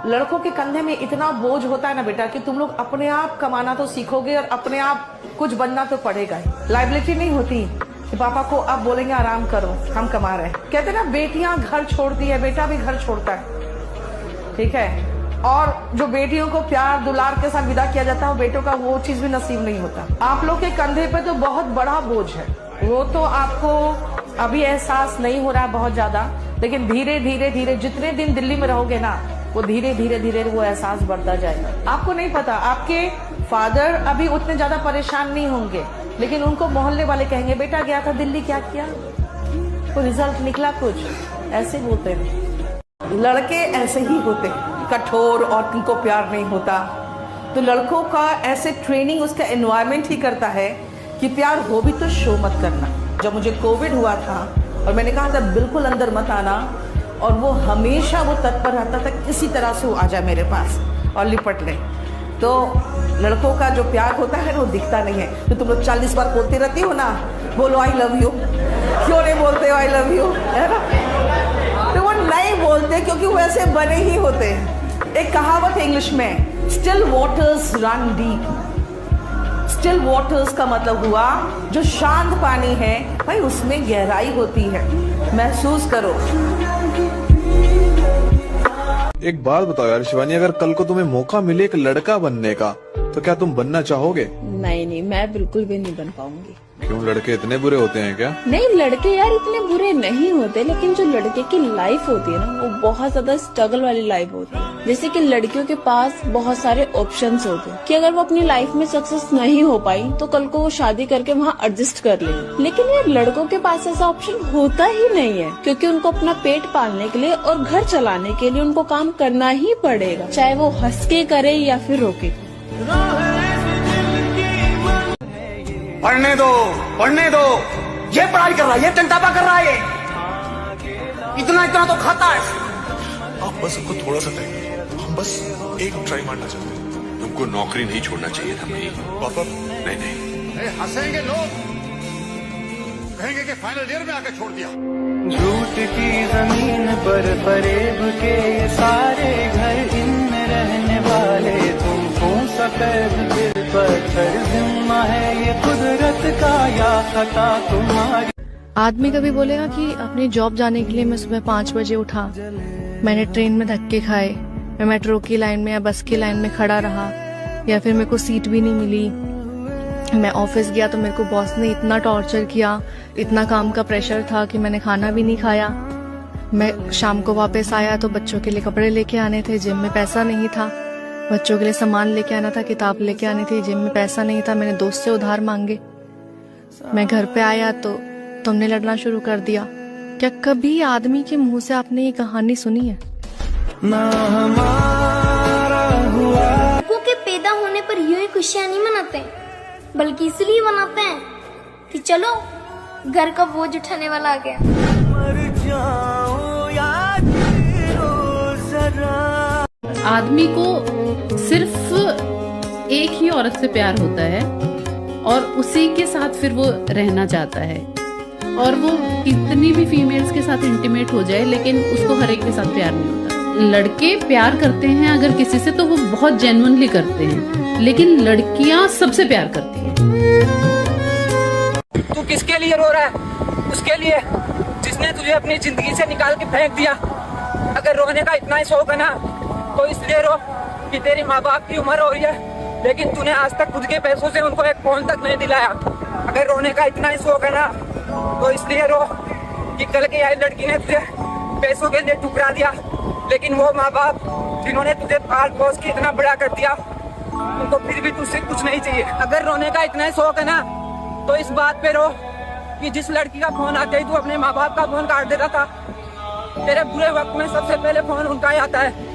लड़कों के कंधे में इतना बोझ होता है ना बेटा कि तुम लोग अपने आप कमाना तो सीखोगे और अपने आप कुछ बनना तो पड़ेगा ही। लाइबिलिटी नहीं होती कि पापा को आप बोलेंगे आराम करो हम कमा रहे हैं। कहते ना बेटियां घर छोड़ती है, बेटा भी घर छोड़ता है, ठीक है। और जो बेटियों को प्यार दुलार के साथ विदा किया जाता है वो बेटों का वो चीज भी नसीब नहीं होता। आप लोग के कंधे पे तो बहुत बड़ा बोझ है, वो तो आपको अभी एहसास नहीं हो रहा है बहुत ज्यादा, लेकिन धीरे धीरे धीरे जितने दिन दिल्ली में रहोगे ना वो धीरे धीरे धीरे वो एहसास बढ़ता जाएगा। आपको नहीं पता, आपके फादर अभी उतने ज्यादा परेशान नहीं होंगे, लेकिन उनको मोहल्ले वाले कहेंगे बेटा गया था दिल्ली क्या किया, तो रिजल्ट निकला कुछ, ऐसे होते हैं लड़के, ऐसे ही होते हैं कठोर और उनको प्यार नहीं होता। तो लड़कों का ऐसे ट्रेनिंग उसका एनवायरनमेंट ही करता है कि प्यार हो भी तो शो मत करना। जब मुझे कोविड हुआ था और मैंने कहा था बिल्कुल अंदर मत आना, और वो हमेशा वो तत्पर रहता था किसी तरह से वो आ जाए मेरे पास और लिपट ले। तो लड़कों का जो प्यार होता है वो दिखता नहीं है। तो तुम लोग 40 बार बोलती रहती हो ना, बोलो आई लव यू, क्यों नहीं बोलते हो आई लव यू, है ना? तो वो नहीं बोलते क्योंकि वो ऐसे बने ही होते हैं। एक कहावत है इंग्लिश में, still waters run deep. Still waters का मतलब हुआ जो शांत पानी है भाई उसमें गहराई होती है, महसूस करो। एक बात बताओ यार शिवानी, अगर कल को तुम्हें मौका मिले एक लड़का बनने का तो क्या तुम बनना चाहोगे? नहीं, मैं बिल्कुल भी नहीं बन पाऊंगी। क्यों, लड़के इतने बुरे होते हैं क्या? नहीं, लड़के यार इतने बुरे नहीं होते, लेकिन जो लड़के की लाइफ होती है ना वो बहुत ज्यादा स्ट्रगल वाली लाइफ होती है। जैसे कि लड़कियों के पास बहुत सारे ऑप्शंस होते हैं कि अगर वो अपनी लाइफ में सक्सेस नहीं हो पाई तो कल को वो शादी करके वहाँ एडजस्ट कर लेंगे, लेकिन यार लड़कों के पास ऐसा ऑप्शन होता ही नहीं है, क्योंकि उनको अपना पेट पालने के लिए और घर चलाने के लिए उनको काम करना ही पड़ेगा, चाहे वो हंस के करे या फिर रोके। पढ़ने दो, पढ़ने दो, ये पढ़ाई कर रहा है, ये टंटापा कर रहा है, इतना इतना तो खाता है। आप बस हमको थोड़ा सा टाइम, हम बस एक ट्राई मारना चाहते हैं। तुमको नौकरी नहीं छोड़ना चाहिए था भाई। पापा नहीं नहीं, हंसेंगे लोग, कहेंगे कि फाइनल ईयर में आकर छोड़ दिया। झूठ की जमीन पर फरेब के सारे घर, इनमें रहने वाले तुमको सफेद दिल पत्थर, जिम्मा है ये कुदरत का या खता तुम्हारी। आदमी कभी बोलेगा कि अपनी जॉब जाने के लिए मैं सुबह 5 बजे उठा, मैंने ट्रेन में धक्के खाए, मैं मेट्रो की लाइन में या बस की लाइन में खड़ा रहा, या फिर मेरे को सीट भी नहीं मिली, मैं ऑफिस गया तो मेरे को बॉस ने इतना टॉर्चर किया, इतना काम का प्रेशर था कि मैंने खाना भी नहीं खाया, मैं शाम को वापस आया तो बच्चों के लिए कपड़े लेके आने थे, जिम में पैसा नहीं था, बच्चों के लिए सामान लेके आना था, किताब लेके आनी थी, जिम में पैसा नहीं था, मैंने दोस्त से उधार मांगे, मैं घर पे आया तो तुमने लड़ना शुरू कर दिया। क्या कभी आदमी के मुंह से आपने ये कहानी सुनी है? ना हमारा हुआ। लोगों के पैदा होने पर यूं ही खुशियां नहीं मनाते, बल्कि इसलिए मनाते हैं कि चलो घर का बोझ उठाने वाला आ गया। मर जाऊं या जीऊं जरा। आदमी को सिर्फ एक ही औरत से प्यार होता है और उसी के साथ फिर वो रहना चाहता है, और वो कितनी भी फीमेल्स के साथ इंटीमेट हो जाए लेकिन उसको हर एक के साथ प्यार नहीं होता। लड़के प्यार करते हैं अगर किसी से तो वो बहुत जेन्युइनली करते हैं, लेकिन लड़कियां सबसे प्यार करती हैं। तू किसके लिए रो रहा है? उसके लिए जिसने तुझे अपनी जिंदगी से निकाल के फेंक दिया। अगर रोने का इतना ही शौक है ना तो इसलिए रो कि तेरी माँ बाप की उम्र हो रही है, लेकिन तूने आज तक खुद के पैसों से उनको एक फोन तक नहीं दिलाया। अगर रोने का इतना ही शौक है ना तो इसलिए रो कि कल की आई लड़की ने तुझे पैसों के लिए ठुकरा दिया, लेकिन वो माँ बाप जिन्होंने तुझे पाल पोस के इतना बड़ा कर दिया उनको फिर भी तुझसे कुछ नहीं चाहिए। अगर रोने का इतना ही शौक है ना तो इस बात पे रो कि जिस लड़की का फोन आते ही तू अपने माँ बाप का फोन काट देता था, तेरे बुरे वक्त में सबसे पहले फोन उनका ही आता है।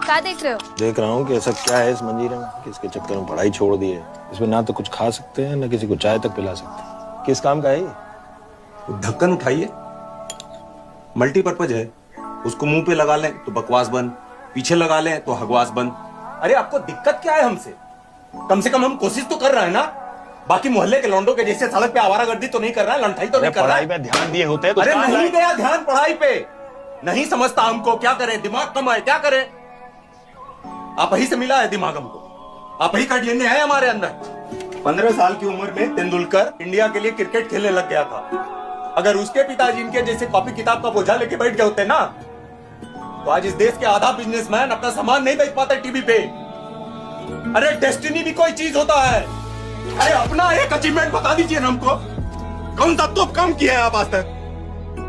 क्या देख रहे हो? देख रहा हूँ कि ऐसा क्या है इस मंजीरे में कि इसके चक्कर में पढ़ाई छोड़ दी है। इसमें ना तो कुछ खा सकते हैं ना किसी को चाय तक पिला सकते हैं। किस काम का है ये? ढक्कन उठाइए, मल्टीपर्पज है, उसको मुंह पे लगा लें तो बकवास बंद, पीछे लगा लें तो हगवास बंद। अरे आपको दिक्कत क्या है हमसे? कम से कम हम कोशिश तो कर रहे हैं ना। बाकी मोहल्ले के लौंडों के जैसे सड़क पे आवारागर्दी तो नहीं कर रहा है, लंठाई तो नहीं कर रहा है। पढ़ाई पे ध्यान दिए होते हैं तो अरे नहीं दिया ध्यान पढ़ाई पे, नहीं समझता हमको, क्या करे, दिमाग कम है, क्या करे। आप ही से मिला है दिमाग हमको, आप ही का डीएनए है हमारे अंदर। 15 साल की उम्र में तेंदुलकर इंडिया के लिए क्रिकेट खेलने लग गया था। अगर उसके पिताजी इनके जैसे कॉपी किताब का बोझा लेके बैठ गए होते ना, तो आज इस देश के आधा बिजनेसमैन अपना सामान नहीं बेच पाते टीवी पे। अरे डेस्टिनी भी कोई चीज होता है। अरे अपना एक अचीवमेंट बता दीजिए ना हमको, कौन सा तो काम किया है आप आज तक।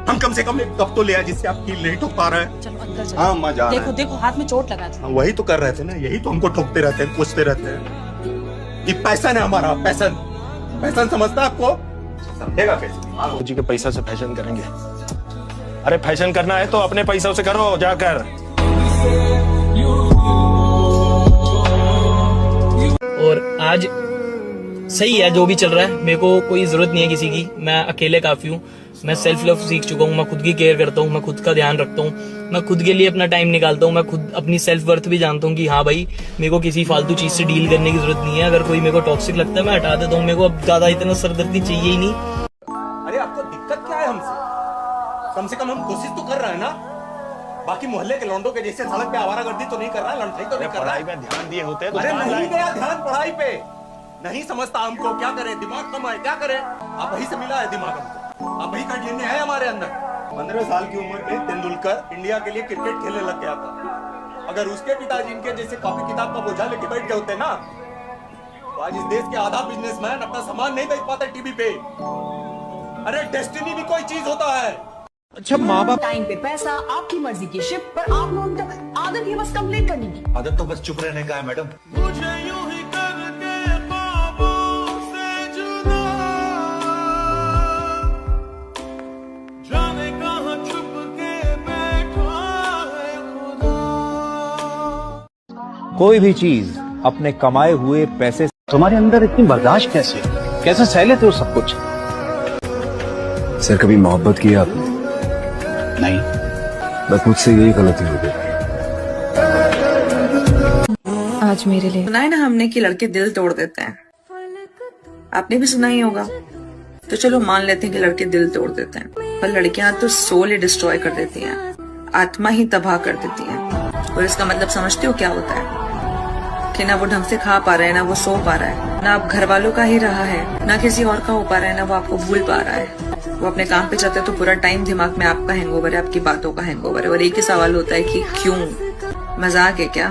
हम कम से कम एक कप तो ले आए जिससे आप कील नहीं ठोक पा रहे हैं। चलो अंदर चलो। हाँ मजा देखो देखो हाथ में चोट लगा था। वही तो कर रहे थे ना, यही तो हमको ठोकते रहते हैं, पूछते रहते हैं। ये पैशन है हमारा, पैशन। पैशन समझता आपको, समझेगा कैसे। जी के पैसा से फैशन करेंगे। अरे फैशन करना है तो अपने पैसों से करो जाकर। और आज सही है जो भी चल रहा है, मेरे को कोई जरूरत नहीं है किसी की, मैं अकेले काफी हूँ। मैं सेल्फ लव सीख चुका हूँ, मैं खुद की केयर करता हूँ, मैं खुद का ध्यान रखता हूँ, मैं खुद के लिए अपना टाइम निकालता हूँ, मैं खुद अपनी सेल्फ वर्थ भी जानता हूँ कि हाँ भाई मेरे को किसी फालतू चीज से डील करने की जरूरत नहीं है। अगर कोई मेरे को टॉक्सिक लगता है मैं हटा देता हूँ, मेरे को अब ज्यादा इतना सरदर्दी चाहिए ही नहीं। अरे आपको दिक्कत क्या है हमसे? कम से कम हम कोशिश तो कर रहे हैं ना। बाकी मोहल्ले के लौंडों के जैसे सड़क पे आवारागर्दी तो नहीं कर रहा है, लंठाई तो नहीं कर रहा है। पढ़ाई पे ध्यान दिए होते हैं तो अरे नहीं गया ध्यान पढ़ाई पे, नहीं समझता हमको, क्या करे, दिमाग कम है, क्या करे। आप ही से मिला है दिमाग हमको, आप ही का डीएनए है हमारे अंदर। 15 साल की उम्र में तेंदुलकर इंडिया के लिए क्रिकेट खेलने लग गया था। अगर उसके पिताजी इनके जैसे कॉपी किताब का बोझा लेके बैठ गए होते ना, तो आज इस देश के आधा बिजनेसमैन अपना सामान नहीं बेच पाते टीवी पे। अरे डेस्टिनी भी कोई चीज होता है। अच्छा माँ बाप टाइम पे पैसा, आपकी मर्जी की शिफ्ट, पर आप लोगों की आदत है बस कंप्लेंट करने की। आदत तो बस चुप रहने का है मैडम। कोई भी चीज अपने कमाए हुए पैसे, तुम्हारे अंदर इतनी बर्दाश्त कैसे सह लेते हो सब कुछ? सर कभी मोहब्बत की आपने? नहीं, बस मुझसे यही गलती हो गई। आज मेरे लिए सुना है ना हमने कि लड़के दिल तोड़ देते हैं, आपने भी सुना ही होगा। तो चलो मान लेते हैं कि लड़के दिल तोड़ देते हैं, पर लड़कियां तो सोल ही डिस्ट्रॉय कर देती हैं, आत्मा ही तबाह कर देती हैं। और इसका मतलब समझते हो क्या होता है? कि ना वो ढंग से खा पा रहा है, ना वो सो पा रहा है, ना आप घर वालों का ही रहा है, ना किसी और का हो पा रहा है, ना वो आपको भूल पा रहा है। वो अपने काम पे जाते हैं तो पूरा टाइम दिमाग में आपका हैंगओवर है, आपकी बातों का हैंगओवर है। और एक ही सवाल होता है कि क्यों? मजाक है क्या?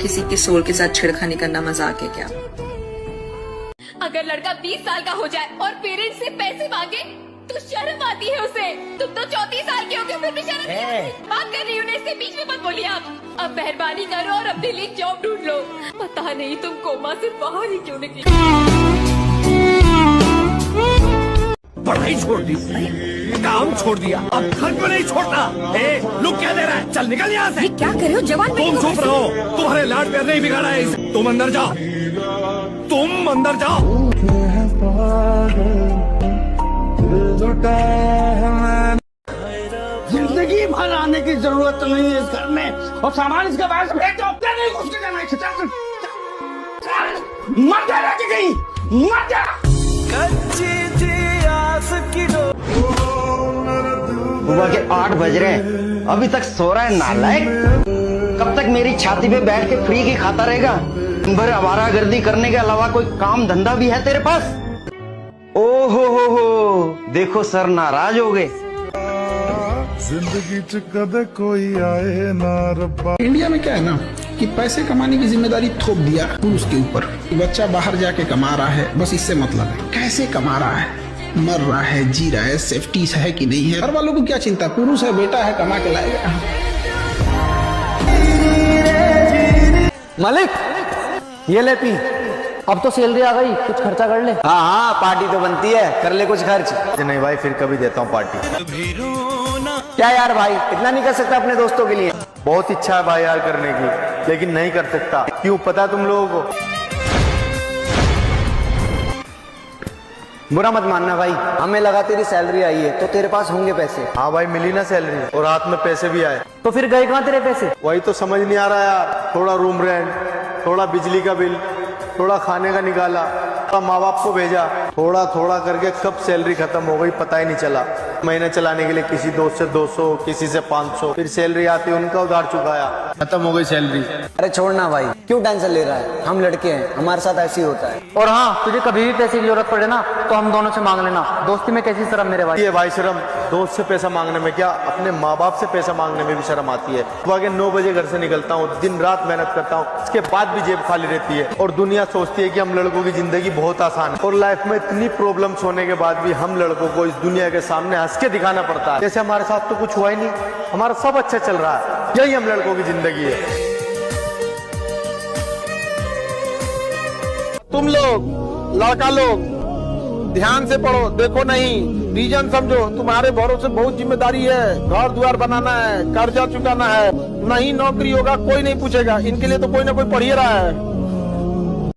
किसी की सोल के साथ छेड़खानी करना मजाक है क्या? अगर लड़का 20 साल का हो जाए और पेरेंट्स से पैसे मांगे तो शर्म आती है उसे। तुम तो 34 साल के हो गए, फिर भी शर्म नहीं आती। बात कर रही हूँ ना, इससे बीच में मत बोलिए आप। अब मेहरबानी करो और अपने लिए जॉब ढूंढ लो। पता नहीं तुम कोमा से बाहर ही क्यों निकली। पढ़ाई छोड़ दी, काम छोड़ दिया, अब घर को नहीं छोड़ना। लुक क्या दे रहा है? चल निकल यहाँ से। क्या कर रहे हो जवान? तुम चुप रहो, तुम्हारे लाड प्यार नहीं बिगाड़ा है इसे। तुम अंदर जाओ, तुम अंदर जाओ। जिंदगी भर आने की जरूरत नहीं है इस घर में, और सामान इसके बाहर से फेंक दो। नहीं घुस के जाना है, मत जा रहा कहीं, मत जा। सुबह के 8 बज रहे हैं, अभी तक सो रहा है नालायक। कब तक मेरी छाती पे बैठ के फ्री की खाता रहेगा? दिन भर आवारागर्दी करने के अलावा कोई काम धंधा भी है तेरे पास? ओ हो, देखो सर नाराज हो गए। जिंदगी च कदे कोई आए ना रब्बा। इंडिया में क्या है ना कि पैसे कमाने की जिम्मेदारी थोप दिया पुरुष के ऊपर। बच्चा बाहर जाके कमा रहा है, बस इससे मतलब है कैसे कमा रहा है, मर रहा है, जी रहा है, सेफ्टी है कि नहीं है। घर वालों को क्या चिंता, पुरुष है, बेटा है, कमा के लाएगा। मालिक ये ले पी, अब तो सैलरी आ गई, कुछ खर्चा कर ले। हाँ पार्टी तो बनती है, कर ले कुछ खर्च। नहीं भाई फिर कभी देता हूँ पार्टी। क्या यार भाई इतना नहीं कर सकता अपने दोस्तों के लिए? बहुत इच्छा है भाई यार करने की, लेकिन नहीं कर सकता। क्यों पता तुम लोगों को? बुरा मत मानना भाई, हमें लगा तेरी सैलरी आई है तो तेरे पास होंगे पैसे। हाँ भाई मिली ना सैलरी, और हाथ में पैसे भी आए। तो फिर गए कहाँ तेरे पैसे? वही तो समझ नहीं आ रहा यार। थोड़ा रूम रेंट, थोड़ा बिजली का बिल, थोड़ा खाने का निकाला, थोड़ा माँ बाप को भेजा, थोड़ा थोड़ा करके कब सैलरी खत्म हो गई पता ही नहीं चला। महीने चलाने के लिए किसी दोस्त से 200, किसी से 500, फिर सैलरी आती उनका उधार चुकाया, खत्म हो गई सैलरी। अरे छोड़ना भाई, क्यों टेंशन ले रहा है? हम लड़के हैं, हमारे साथ ऐसे ही होता है। और हाँ, तुझे कभी भी पैसे की जरूरत पड़े ना तो हम दोनों से मांग लेना। दोस्ती में कैसी शर्म मेरे भाई? ये भाई शर्म दोस्त से पैसा मांगने में क्या, अपने माँ बाप से पैसा मांगने में भी शर्म आती है। सुबह के 9 बजे घर से निकलता हूँ, दिन रात मेहनत करता हूँ, इसके बाद भी जेब खाली रहती है। और दुनिया सोचती है कि हम लड़कों की जिंदगी बहुत आसान है, और लाइफ में इतनी प्रॉब्लम्स होने के बाद भी हम लड़कों को इस दुनिया के सामने हंस के दिखाना पड़ता है जैसे हमारे साथ तो कुछ हुआ ही नहीं, हमारा सब अच्छा चल रहा है। यही हम लड़कों की जिंदगी है। तुम लोग लड़का लोग ध्यान से पढ़ो, देखो नहीं रीजन समझो। तुम्हारे भरोसे बहुत जिम्मेदारी है, घर द्वार बनाना है, कर्जा चुकाना है। नहीं नौकरी होगा कोई नहीं पूछेगा, इनके लिए तो कोई ना कोई पढ़ ही रहा है।